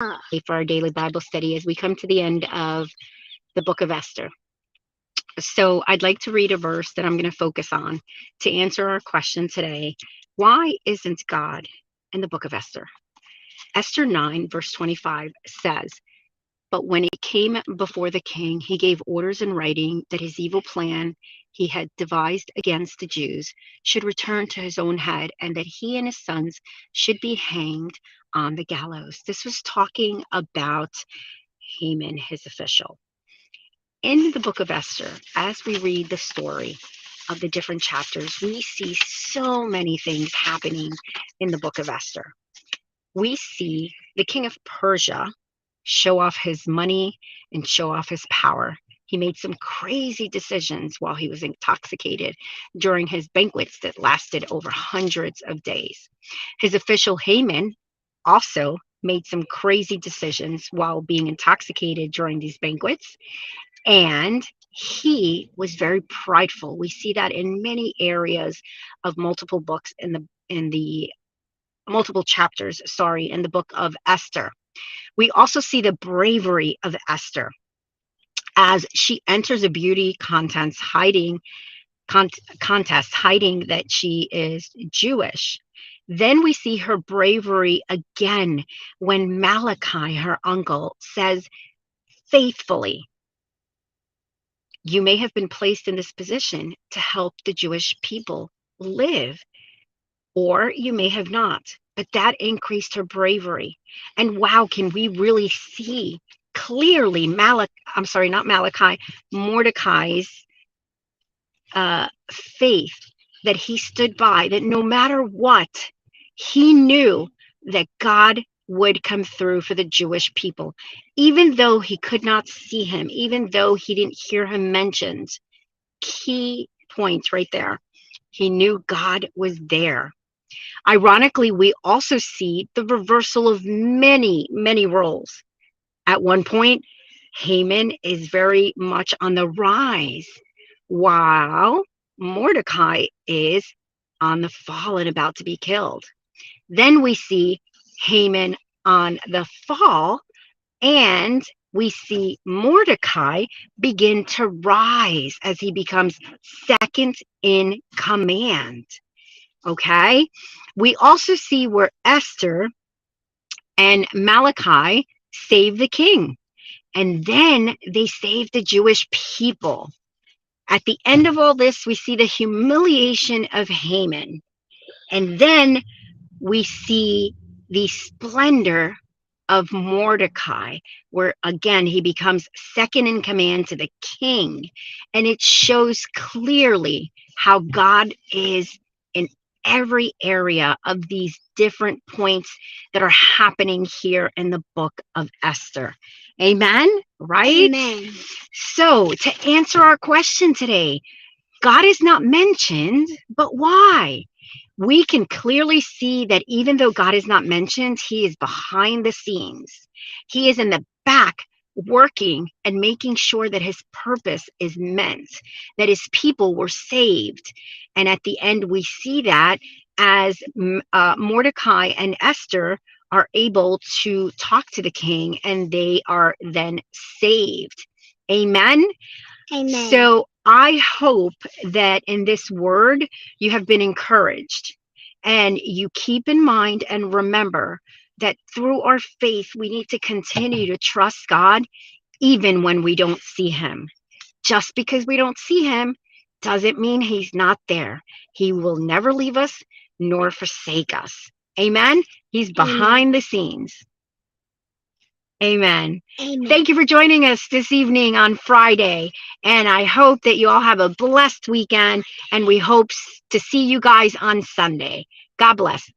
For our daily Bible study as we come to the end of the book of Esther. So I'd like to read a verse that I'm going to focus on to answer our question today. Why isn't God in the book of Esther? Esther 9, verse 25 says, "But when it came before the king, he gave orders in writing that his evil plan he had devised against the Jews should return to his own head, and that he and his sons should be hanged on the gallows." This was talking about Haman, his official. In the book of Esther, as we read the story of the different chapters, we see so many things happening in the book of Esther. We see the king of Persia show off his money and show off his power. He made some crazy decisions while he was intoxicated during his banquets that lasted over hundreds of days. His official Haman also made some crazy decisions while being intoxicated during these banquets, and he was very prideful. We see that in many areas of multiple books in the multiple chapters, in the book of Esther. We also see the bravery of Esther as she enters a beauty contest hiding that she is Jewish. Then we see her bravery again when Malachi, her uncle, says faithfully, "You may have been placed in this position to help the Jewish people live, or you may have not." But that increased her bravery. And wow, can we really see clearly Mordecai's faith, that he stood by, that no matter what, he knew that God would come through for the Jewish people. Even though he could not see him, even though he didn't hear him mentioned, key points right there. He knew God was there. Ironically, we also see the reversal of many, many roles. At one point, Haman is very much on the rise, while Mordecai is on the fall and about to be killed. Then we see Haman on the fall, and we see Mordecai begin to rise as he becomes second in command. Okay? We also see where Esther and Malachi save the king, and then they save the Jewish people. At the end of all this, we see the humiliation of Haman, and then we see the splendor of Mordecai, where again he becomes second in command to the king. And it shows clearly how God is in every area of these different points that are happening here in the book of Esther. Amen? Right? Amen. So, to answer our question today, God is not mentioned, but why? We can clearly see that even though God is not mentioned, he is behind the scenes. He is in the back working and making sure that his purpose is meant, that his people were saved. And at the end, we see that as Mordecai and Esther are able to talk to the king, and they are then saved. Amen? Amen. So I hope that in this word you have been encouraged, and you keep in mind and remember that through our faith we need to continue to trust God even when we don't see him. Just because we don't see him doesn't mean he's not there. He will never leave us nor forsake us. Amen. He's behind the scenes. Amen. Amen. Thank you for joining us this evening on Friday. And I hope that you all have a blessed weekend. And we hope to see you guys on Sunday. God bless.